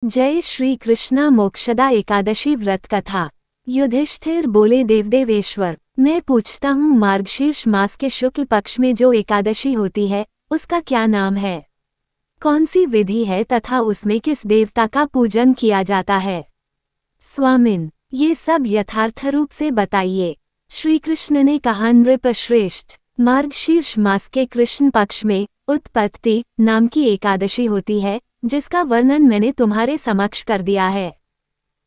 जय श्री कृष्णा। मोक्षदा एकादशी व्रत कथा। युधिष्ठिर बोले, देवदेवेश्वर, मैं पूछता हूँ, मार्गशीर्ष मास के शुक्ल पक्ष में जो एकादशी होती है उसका क्या नाम है? कौन सी विधि है तथा उसमें किस देवता का पूजन किया जाता है? स्वामिन, ये सब यथार्थ रूप से बताइए। श्री कृष्ण ने कहा, नृपश्रेष्ठ, मार्गशीर्ष मास के कृष्ण पक्ष में उत्पत्ति नाम की एकादशी होती है, जिसका वर्णन मैंने तुम्हारे समक्ष कर दिया है।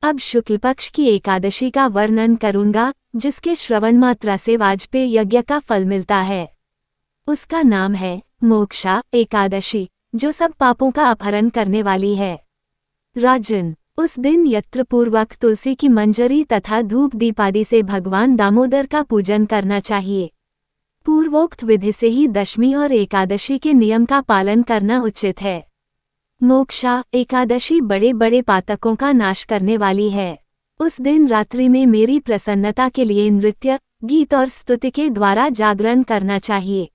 अब शुक्ल पक्ष की एकादशी का वर्णन करूंगा, जिसके श्रवण मात्रा से वाजपेय यज्ञ का फल मिलता है। उसका नाम है मोक्षा एकादशी, जो सब पापों का अपहरण करने वाली है। राजन, उस दिन यत्र पूर्वक तुलसी की मंजरी तथा धूप दीपादि से भगवान दामोदर का पूजन करना चाहिए। पूर्वोक्त विधि से ही दशमी और एकादशी के नियम का पालन करना उचित है। मोक्षा एकादशी बड़े बड़े पातकों का नाश करने वाली है। उस दिन रात्रि में मेरी प्रसन्नता के लिए नृत्य, गीत और स्तुति के द्वारा जागरण करना चाहिए।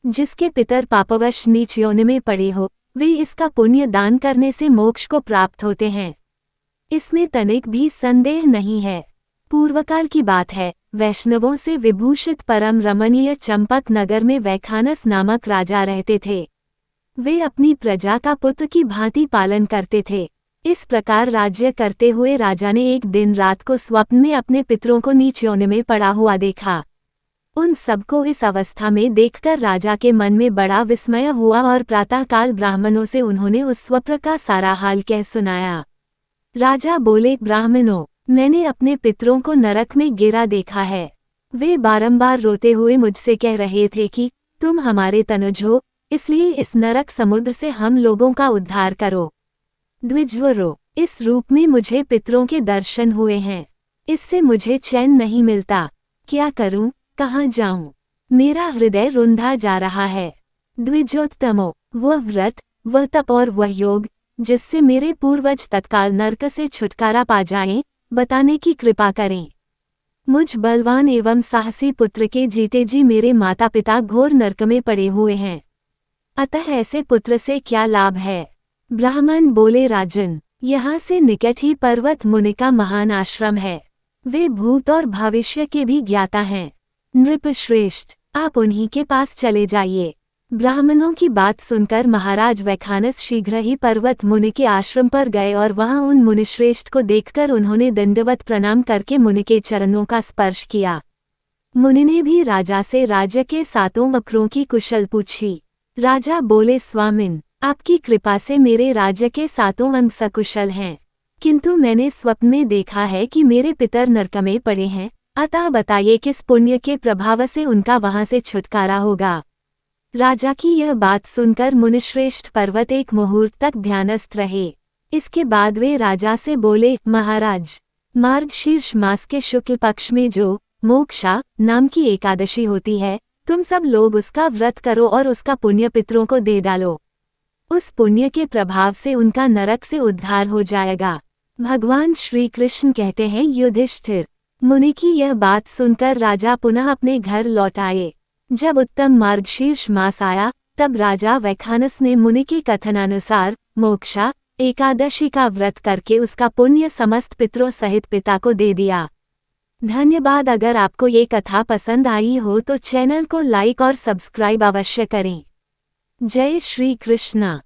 जिसके पितर पापवश नीच योनि में पड़े हो, वे इसका पुण्य दान करने से मोक्ष को प्राप्त होते हैं। इसमें तनिक भी संदेह नहीं है। पूर्वकाल की बात है, वैष्णवों से विभूषित परम रमणीय चंपक नगर में वैखानस नामक राजा रहते थे। वे अपनी प्रजा का पुत्र की भांति पालन करते थे। इस प्रकार राज्य करते हुए राजा ने एक दिन रात को स्वप्न में अपने पितरों को नीच योनि में पड़ा हुआ देखा। उन सबको इस अवस्था में देखकर राजा के मन में बड़ा विस्मय हुआ और प्रातःकाल ब्राह्मणों से उन्होंने उस स्वप्न का सारा हाल कह सुनाया। राजा बोले, ब्राह्मणों, मैंने अपने पितरों को नरक में गिरा देखा है। वे बारंबार रोते हुए मुझसे कह रहे थे कि तुम हमारे तनुज हो, इसलिए इस नरक समुद्र से हम लोगों का उद्धार करो। द्विजवरों, इस रूप में मुझे पितरों के दर्शन हुए हैं। इससे मुझे चैन नहीं मिलता। क्या करूं, कहाँ जाऊं? मेरा हृदय रुंधा जा रहा है। द्विजोत्तमो, वह व्रत, वह तप और वह योग, जिससे मेरे पूर्वज तत्काल नरक से छुटकारा पा जाएं, बताने की कृपा करें। मुझ बलवान एवं साहसी पुत्र के जीते जी मेरे माता पिता घोर नरक में पड़े हुए हैं। अतः ऐसे पुत्र से क्या लाभ है? ब्राह्मण बोले, राजन, यहाँ से निकट ही पर्वत मुनि का महान आश्रम है। वे भूत और भविष्य के भी ज्ञाता हैं। नृपश्रेष्ठ, आप उन्हीं के पास चले जाइए। ब्राह्मणों की बात सुनकर महाराज वैखानस शीघ्र ही पर्वत मुनि के आश्रम पर गए और वहां उन मुनिश्रेष्ठ को देखकर उन्होंने दंडवत प्रणाम करके मुनि के चरणों का स्पर्श किया। मुनि ने भी राजा से राज्य के सातों वक्रों की कुशल पूछी। राजा बोले, स्वामिन, आपकी कृपा से मेरे राज्य के सातों अंग सकुशल हैं, किंतु मैंने स्वप्न में देखा है कि मेरे पितर नरक में पड़े हैं। अतः बताइए, किस पुण्य के प्रभाव से उनका वहां से छुटकारा होगा? राजा की यह बात सुनकर मुनिश्रेष्ठ पर्वत एक मुहूर्त तक ध्यानस्थ रहे। इसके बाद वे राजा से बोले, महाराज, मार्गशीर्ष मास के शुक्ल पक्ष में जो मोक्षा नाम की एकादशी होती है, तुम सब लोग उसका व्रत करो और उसका पुण्य पितरों को दे डालो। उस पुण्य के प्रभाव से उनका नरक से उद्धार हो जाएगा। भगवान श्री कृष्ण कहते हैं, युधिष्ठिर, मुनि की यह बात सुनकर राजा पुनः अपने घर लौट आए। जब उत्तम मार्गशीर्ष मास आया, तब राजा वैखानस ने मुनि के कथनानुसार मोक्षा एकादशी का व्रत करके उसका पुण्य समस्त पितरों सहित पिता को दे दिया। धन्यवाद। अगर आपको ये कथा पसंद आई हो तो चैनल को लाइक और सब्सक्राइब अवश्य करें। जय श्री कृष्णा।